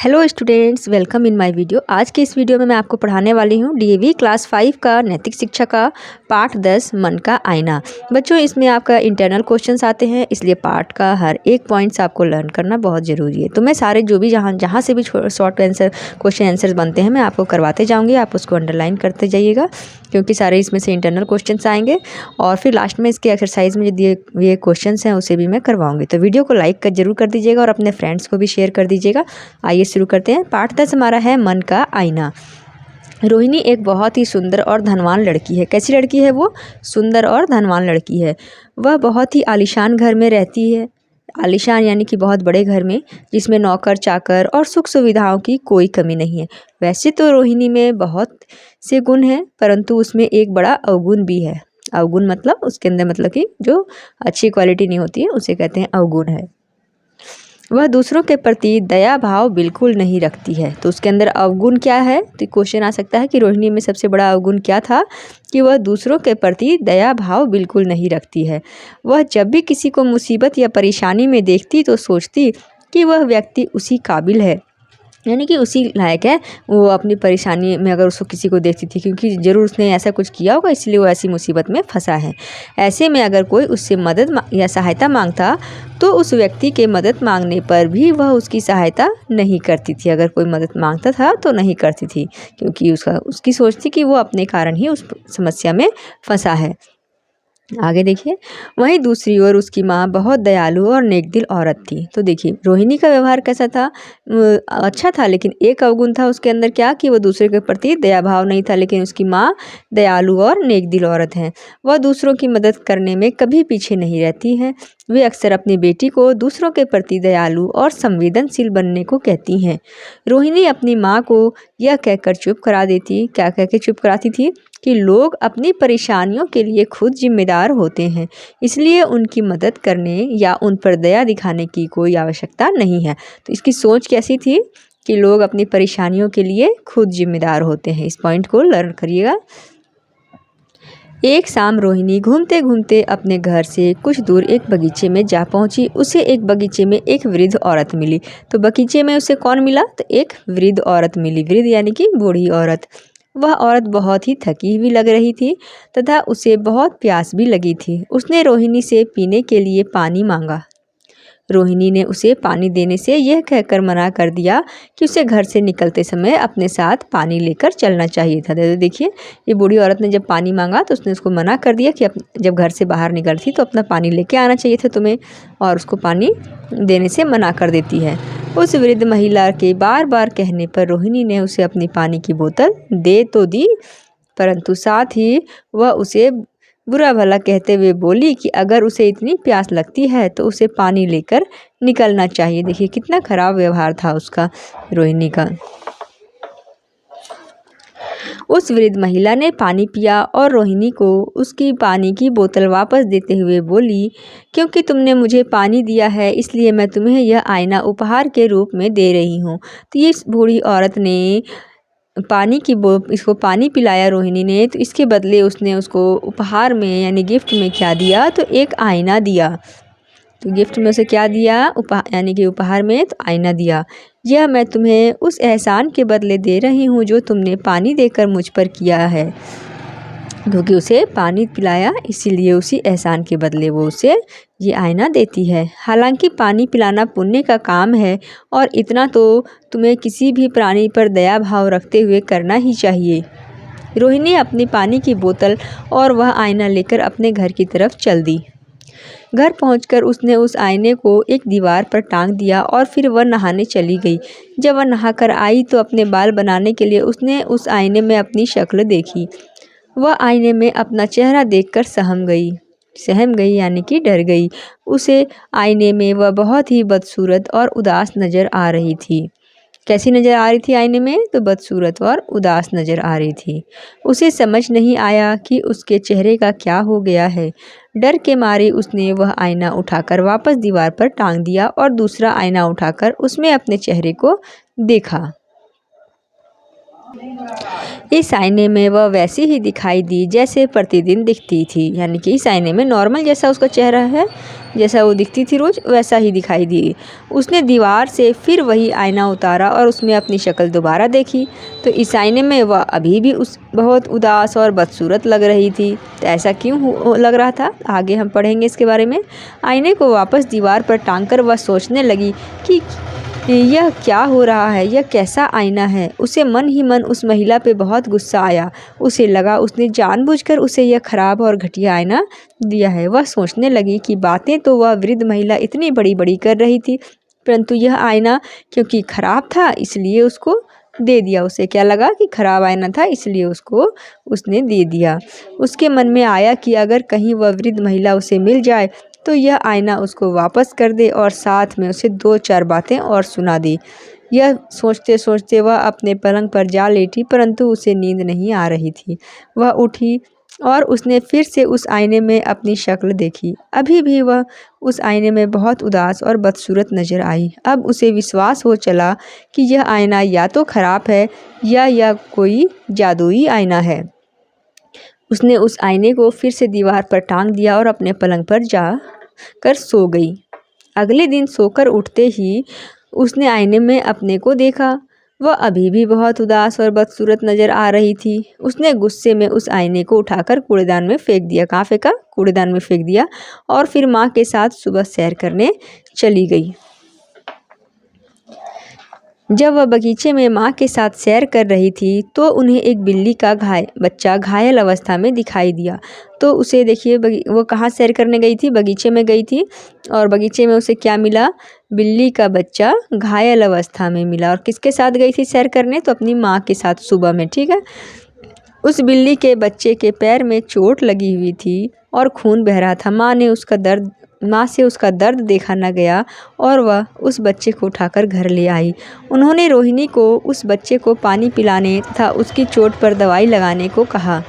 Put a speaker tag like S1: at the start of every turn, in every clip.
S1: Hello students, welcome in my video. आज के इस वीडियो में मैं आपको पढ़ाने वाली हूँ डीएवी क्लास 5 का नैतिक शिक्षा का पार्ट 10 मन का आईना। बच्चों, इसमें आपका इंटरनल क्वेश्चंस आते हैं, इसलिए पार्ट का हर एक पॉइंट्स आपको लर्न करना बहुत ज़रूरी है। तो मैं सारे जो भी जहाँ से भी शॉर्ट आंसर क्वेश्चन आंसर्स बनते हैं मैं आपको करवाते जाऊँगी। आप उसको अंडरलाइन करते जाइएगा क्योंकि सारे इसमें से इंटरनल क्वेश्चंस आएंगे और फिर लास्ट में इसके एक्सरसाइज में जो दिए हुए क्वेश्चंस हैं उसे भी मैं करवाऊँगी। तो वीडियो को लाइक जरूर कर दीजिएगा और अपने फ्रेंड्स को भी शेयर कर दीजिएगा। आइए शुरू करते हैं। पार्ट 10 हमारा है मन का आईना। रोहिणी एक बहुत ही सुंदर और धनवान लड़की है। कैसी लड़की है वो? सुंदर और धनवान लड़की है। वह बहुत ही आलीशान घर में रहती है। आलीशान यानी कि बहुत बड़े घर में, जिसमें नौकर चाकर और सुख सुविधाओं की कोई कमी नहीं है। वैसे तो रोहिणी में बहुत से गुण हैं, परंतु उसमें एक बड़ा अवगुण भी है। अवगुण मतलब उसके अंदर मतलब कि जो अच्छी क्वालिटी नहीं होती है उसे कहते हैं अवगुण है। वह दूसरों के प्रति दया भाव बिल्कुल नहीं रखती है। तो उसके अंदर अवगुण क्या है? तो क्वेश्चन आ सकता है कि रोहिणी में सबसे बड़ा अवगुण क्या था कि वह दूसरों के प्रति दया भाव बिल्कुल नहीं रखती है। वह जब भी किसी को मुसीबत या परेशानी में देखती तो सोचती कि वह व्यक्ति उसी काबिल है, यानी कि उसी लायक है। वो अपनी परेशानी में अगर उसको किसी को देखती थी क्योंकि ज़रूर उसने ऐसा कुछ किया होगा इसलिए वो ऐसी मुसीबत में फंसा है। ऐसे में अगर कोई उससे मदद या सहायता मांगता तो उस व्यक्ति के मदद मांगने पर भी वह उसकी सहायता नहीं करती थी। अगर कोई मदद मांगता था तो नहीं करती थी क्योंकि उसकी सोच थी कि वो अपने कारण ही उस समस्या में फंसा है। आगे देखिए, वहीं दूसरी ओर उसकी माँ बहुत दयालु और नेकदिल औरत थी। तो देखिए रोहिणी का व्यवहार कैसा था? अच्छा था, लेकिन एक अवगुण था उसके अंदर क्या कि वह दूसरे के प्रति दया भाव नहीं था। लेकिन उसकी माँ दयालु और नेकदिल औरत है। वह दूसरों की मदद करने में कभी पीछे नहीं रहती है। वे अक्सर अपनी बेटी को दूसरों के प्रति दयालु और संवेदनशील बनने को कहती हैं। रोहिणी अपनी माँ को यह कहकर चुप करा देती, क्या कह के चुप कराती थी कि लोग अपनी परेशानियों के लिए खुद जिम्मेदार होते हैं, इसलिए उनकी मदद करने या उन पर दया दिखाने की कोई आवश्यकता नहीं है। तो इसकी सोच कैसी थी कि लोग अपनी परेशानियों के लिए खुद जिम्मेदार होते हैं। इस पॉइंट को लर्न करिएगा। एक शाम रोहिणी घूमते घूमते अपने घर से कुछ दूर एक बगीचे में जा पहुंची। उसे एक बगीचे में एक वृद्ध औरत मिली। तो बगीचे में उसे कौन मिला? तो एक वृद्ध औरत मिली। वृद्ध यानी कि बूढ़ी औरत। वह औरत बहुत ही थकी हुई लग रही थी तथा उसे बहुत प्यास भी लगी थी। उसने रोहिणी से पीने के लिए पानी मांगा। रोहिणी ने उसे पानी देने से यह कहकर मना कर दिया कि उसे घर से निकलते समय अपने साथ पानी लेकर चलना चाहिए था। तो देखिए, ये बूढ़ी औरत ने जब पानी मांगा तो उसने उसको मना कर दिया कि जब घर से बाहर निकलती तो अपना पानी लेके आना चाहिए था तुम्हें, और उसको पानी देने से मना कर देती है। उस वृद्ध महिला के बार बार कहने पर रोहिणी ने उसे अपनी पानी की बोतल दे तो दी, परंतु साथ ही वह उसे बुरा भला कहते हुए बोली कि अगर उसे इतनी प्यास लगती है तो उसे पानी लेकर निकलना चाहिए। देखिए कितना खराब व्यवहार था उसका, रोहिणी का। उस वृद्ध महिला ने पानी पिया और रोहिणी को उसकी पानी की बोतल वापस देते हुए बोली, क्योंकि तुमने मुझे पानी दिया है इसलिए मैं तुम्हें यह आईना उपहार के रूप में दे रही हूँ। तो ये बूढ़ी औरत ने इसको पानी पिलाया रोहिणी ने, तो इसके बदले उसने उसको उपहार में यानी गिफ्ट में क्या दिया? तो एक आईना दिया। तो गिफ्ट में उसे क्या दिया? यानी कि उपहार में तो आईना दिया। यह मैं तुम्हें उस एहसान के बदले दे रही हूँ जो तुमने पानी देकर मुझ पर किया है। क्योंकि उसे पानी पिलाया इसीलिए उसी एहसान के बदले वो उसे ये आईना देती है। हालांकि पानी पिलाना पुण्य का काम है और इतना तो तुम्हें किसी भी प्राणी पर दया भाव रखते हुए करना ही चाहिए। रोहिणी अपनी पानी की बोतल और वह आईना लेकर अपने घर की तरफ चल दी। घर पहुंचकर उसने उस आईने को एक दीवार पर टांग दिया और फिर वह नहाने चली गई। जब वह नहाकर आई तो अपने बाल बनाने के लिए उसने उस आईने में अपनी शक्ल देखी। वह आईने में अपना चेहरा देखकर सहम गई यानी कि डर गई। उसे आईने में वह बहुत ही बदसूरत और उदास नज़र आ रही थी। कैसी नज़र आ रही थी आईने में? तो बदसूरत और उदास नज़र आ रही थी। उसे समझ नहीं आया कि उसके चेहरे का क्या हो गया है। डर के मारे उसने वह आईना उठाकर वापस दीवार पर टांग दिया और दूसरा आईना उठाकर उसमें अपने चेहरे को देखा। इस आईने में वह वैसी ही दिखाई दी जैसे प्रतिदिन दिखती थी, यानी कि इस आईने में नॉर्मल जैसा उसका चेहरा है जैसा वो दिखती थी रोज़ वैसा ही दिखाई दी। उसने दीवार से फिर वही आईना उतारा और उसमें अपनी शक्ल दोबारा देखी तो इस आईने में वह अभी भी बहुत उदास और बदसूरत लग रही थी। तो ऐसा क्यों लग रहा था, आगे हम पढ़ेंगे इसके बारे में। आईने को वापस दीवार पर टांग कर वह सोचने लगी कि यह क्या हो रहा है, यह कैसा आईना है। उसे मन ही मन उस महिला पे बहुत गुस्सा आया। उसे लगा उसने जानबूझकर उसे यह खराब और घटिया आईना दिया है। वह सोचने लगी कि बातें तो वह वृद्ध महिला इतनी बड़ी बड़ी कर रही थी, परंतु यह आईना क्योंकि खराब था इसलिए उसको दे दिया। उसे क्या लगा कि खराब आईना था इसलिए उसने दे दिया। उसके मन में आया कि अगर कहीं वह वृद्ध महिला उसे मिल जाए तो यह आईना उसको वापस कर दे और साथ में उसे 2-4 बातें और सुना दे। यह सोचते सोचते वह अपने पलंग पर जा लेटी, परंतु उसे नींद नहीं आ रही थी। वह उठी और उसने फिर से उस आईने में अपनी शक्ल देखी। अभी भी वह उस आईने में बहुत उदास और बदसूरत नज़र आई। अब उसे विश्वास हो चला कि यह आईना या तो खराब है या यह कोई जादुई आईना है। उसने उस आईने को फिर से दीवार पर टांग दिया और अपने पलंग पर जा कर सो गई। अगले दिन सोकर उठते ही उसने आईने में अपने को देखा। वह अभी भी बहुत उदास और बदसूरत नज़र आ रही थी। उसने गुस्से में उस आईने को उठाकर कूड़ेदान में फेंक दिया। कहाँ फेंका? कूड़ेदान में फेंक दिया और फिर माँ के साथ सुबह सैर करने चली गई। जब वह बगीचे में माँ के साथ सैर कर रही थी तो उन्हें एक बिल्ली का बच्चा घायल अवस्था में दिखाई दिया। तो उसे देखिए वो कहाँ सैर करने गई थी? बगीचे में गई थी और बगीचे में उसे क्या मिला? बिल्ली का बच्चा घायल अवस्था में मिला। और किसके साथ गई थी सैर करने? तो अपनी माँ के साथ सुबह में, ठीक है। उस बिल्ली के बच्चे के पैर में चोट लगी हुई थी और खून बह रहा था। माँ से उसका दर्द देखा न गया और वह उस बच्चे को उठाकर घर ले आई। उन्होंने रोहिणी को उस बच्चे को पानी पिलाने तथा उसकी चोट पर दवाई लगाने को कहा।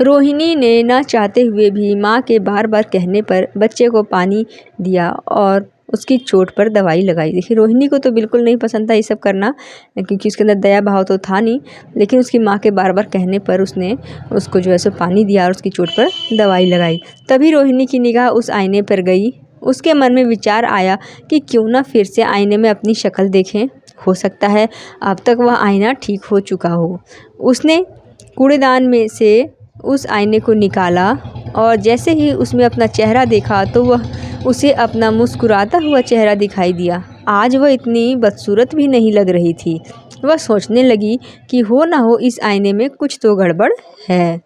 S1: रोहिणी ने न चाहते हुए भी माँ के बार बार कहने पर बच्चे को पानी दिया और उसकी चोट पर दवाई लगाई। देखिए रोहिणी को तो बिल्कुल नहीं पसंद था ये सब करना, क्योंकि उसके अंदर दया भाव तो था नहीं, लेकिन उसकी माँ के बार बार कहने पर उसने उसको जो है सो पानी दिया और उसकी चोट पर दवाई लगाई। तभी रोहिणी की निगाह उस आईने पर गई। उसके मन में विचार आया कि क्यों ना फिर से आईने में अपनी शक्ल देखें, हो सकता है अब तक वह आईना ठीक हो चुका हो। उसने कूड़ेदान में से उस आईने को निकाला और जैसे ही उसमें अपना चेहरा देखा तो उसे अपना मुस्कुराता हुआ चेहरा दिखाई दिया। आज वह इतनी बदसूरत भी नहीं लग रही थी। वह सोचने लगी कि हो ना हो इस आईने में कुछ तो गड़बड़ है।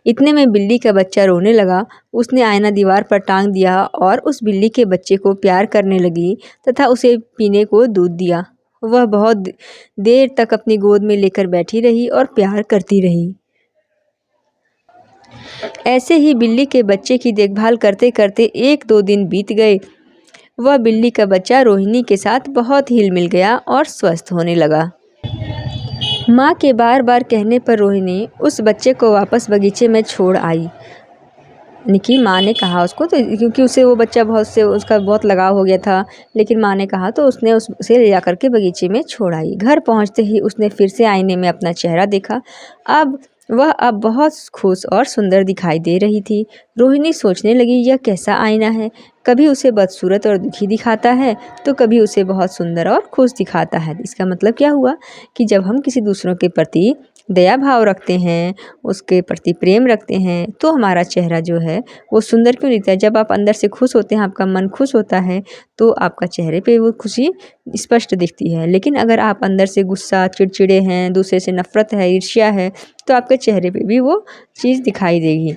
S1: इतने में बिल्ली का बच्चा रोने लगा। उसने आईना दीवार पर टांग दिया और उस बिल्ली के बच्चे को प्यार करने लगी तथा उसे पीने को दूध दिया। वह बहुत देर तक अपनी गोद में लेकर बैठी रही और प्यार करती रही। ऐसे ही बिल्ली के बच्चे की देखभाल करते करते 1-2 दिन बीत गए। वह बिल्ली का बच्चा रोहिणी के साथ बहुत हिल मिल गया और स्वस्थ होने लगा। माँ के बार बार कहने पर रोहिणी उस बच्चे को वापस बगीचे में छोड़ आई। यानी कि माँ ने कहा उसको, तो क्योंकि उसे वो बच्चा उसका बहुत लगाव हो गया था, लेकिन माँ ने कहा तो उसने उसे ले जा करके बगीचे में छोड़ आई। घर पहुँचते ही उसने फिर से आईने में अपना चेहरा देखा। वह अब बहुत खुश और सुंदर दिखाई दे रही थी। रोहिणी सोचने लगी यह कैसा आईना है, कभी उसे बदसूरत और दुखी दिखाता है तो कभी उसे बहुत सुंदर और खुश दिखाता है। इसका मतलब क्या हुआ कि जब हम किसी दूसरों के प्रति दया भाव रखते हैं, उसके प्रति प्रेम रखते हैं, तो हमारा चेहरा जो है वो सुंदर क्यों दिखता है। जब आप अंदर से खुश होते हैं, आपका मन खुश होता है, तो आपका चेहरे पे वो खुशी स्पष्ट दिखती है। लेकिन अगर आप अंदर से गुस्सा, चिड़चिड़े हैं, दूसरे से नफरत है, ईर्ष्या है, तो आपके चेहरे पे भी वो चीज़ दिखाई देगी।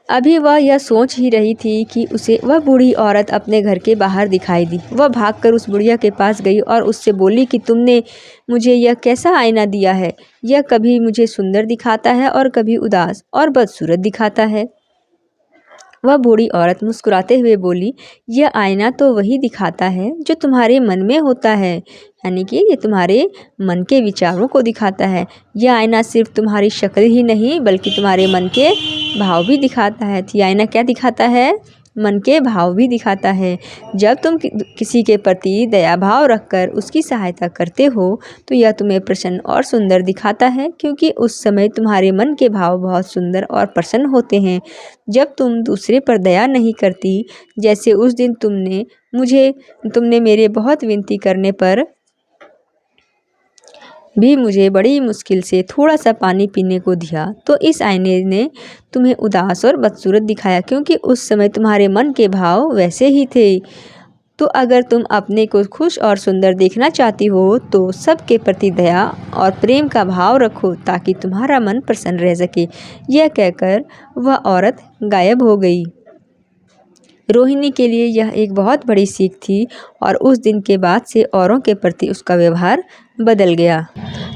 S1: अभी वह यह सोच ही रही थी कि उसे वह बूढ़ी औरत अपने घर के बाहर दिखाई दी। वह भागकर उस बुढ़िया के पास गई और उससे बोली कि तुमने मुझे यह कैसा आईना दिया है, यह कभी मुझे सुंदर दिखाता है और कभी उदास और बदसूरत दिखाता है। वह बूढ़ी औरत मुस्कुराते हुए बोली, यह आईना तो वही दिखाता है जो तुम्हारे मन में होता है, यानी कि ये तुम्हारे मन के विचारों को दिखाता है। यह आईना सिर्फ तुम्हारी शक्ल ही नहीं बल्कि तुम्हारे मन के भाव भी दिखाता है। तो यह आईना क्या दिखाता है? मन के भाव भी दिखाता है। जब तुम किसी के प्रति दया भाव रखकर उसकी सहायता करते हो तो यह तुम्हें प्रसन्न और सुंदर दिखाता है, क्योंकि उस समय तुम्हारे मन के भाव बहुत सुंदर और प्रसन्न होते हैं। जब तुम दूसरे पर दया नहीं करती, जैसे उस दिन तुमने मेरे बहुत विनती करने पर भी मुझे बड़ी मुश्किल से थोड़ा सा पानी पीने को दिया, तो इस आईने ने तुम्हें उदास और बदसूरत दिखाया, क्योंकि उस समय तुम्हारे मन के भाव वैसे ही थे। तो अगर तुम अपने को खुश और सुंदर देखना चाहती हो तो सबके प्रति दया और प्रेम का भाव रखो, ताकि तुम्हारा मन प्रसन्न रह सके। यह कहकर वह औरत गायब हो गई। रोहिणी के लिए यह एक बहुत बड़ी सीख थी और उस दिन के बाद से औरों के प्रति उसका व्यवहार बदल गया।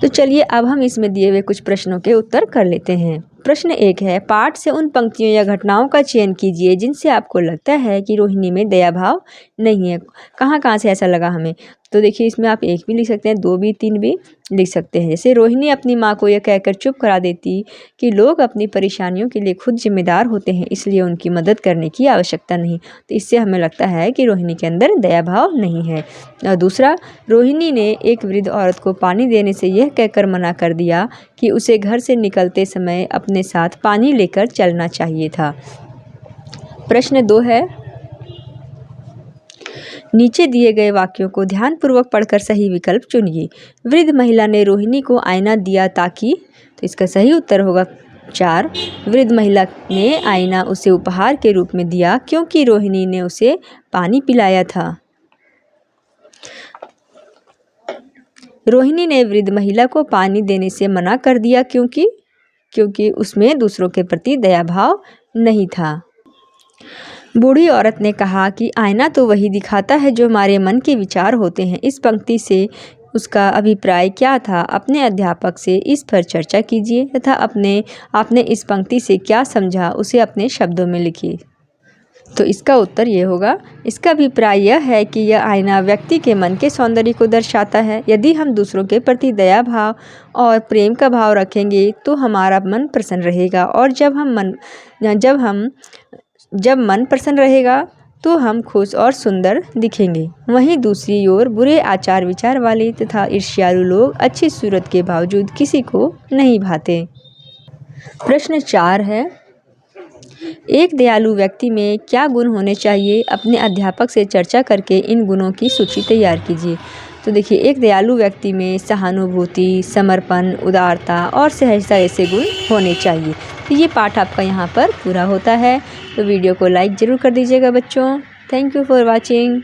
S1: तो चलिए अब हम इसमें दिए हुए कुछ प्रश्नों के उत्तर कर लेते हैं। प्रश्न 1 है, पाठ से उन पंक्तियों या घटनाओं का चयन कीजिए जिनसे आपको लगता है कि रोहिणी में दया भाव नहीं है। कहाँ से ऐसा लगा हमें? तो देखिए, इसमें आप 1 भी लिख सकते हैं, 2 भी, 3 भी लिख सकते हैं। जैसे रोहिणी अपनी माँ को यह कहकर चुप करा देती कि लोग अपनी परेशानियों के लिए खुद जिम्मेदार होते हैं, इसलिए उनकी मदद करने की आवश्यकता नहीं। तो इससे हमें लगता है कि रोहिणी के अंदर दया भाव नहीं है। और दूसरा, रोहिणी ने एक वृद्ध औरत को पानी देने से यह कहकर मना कर दिया कि उसे घर से निकलते समय अपने साथ पानी लेकर चलना चाहिए था। प्रश्न 2 है, नीचे दिए गए वाक्यों को ध्यानपूर्वक पढ़कर सही विकल्प चुनिए। वृद्ध महिला ने रोहिणी को आईना दिया ताकि, तो इसका सही उत्तर होगा 4। वृद्ध महिला ने आईना उसे उपहार के रूप में दिया क्योंकि रोहिणी ने उसे पानी पिलाया था। रोहिणी ने वृद्ध महिला को पानी देने से मना कर दिया क्योंकि उसमें दूसरों के प्रति दया भाव नहीं था। बूढ़ी औरत ने कहा कि आईना तो वही दिखाता है जो हमारे मन के विचार होते हैं। इस पंक्ति से उसका अभिप्राय क्या था? अपने अध्यापक से इस पर चर्चा कीजिए तथा आपने इस पंक्ति से क्या समझा उसे अपने शब्दों में लिखिए। तो इसका उत्तर ये होगा, इसका अभिप्राय यह है कि यह आईना व्यक्ति के मन के सौंदर्य को दर्शाता है। यदि हम दूसरों के प्रति दया भाव और प्रेम का भाव रखेंगे तो हमारा मन प्रसन्न रहेगा, और जब मन प्रसन्न रहेगा तो हम खुश और सुंदर दिखेंगे। वहीं दूसरी ओर बुरे आचार विचार वाले तथा ईर्ष्यालु लोग अच्छी सूरत के बावजूद किसी को नहीं भाते। प्रश्न 4 है, एक दयालु व्यक्ति में क्या गुण होने चाहिए? अपने अध्यापक से चर्चा करके इन गुणों की सूची तैयार कीजिए। तो देखिए, एक दयालु व्यक्ति में सहानुभूति, समर्पण, उदारता और सहजता ऐसे गुण होने चाहिए। तो ये पाठ आपका यहाँ पर पूरा होता है। तो वीडियो को लाइक ज़रूर कर दीजिएगा बच्चों। Thank you for watching.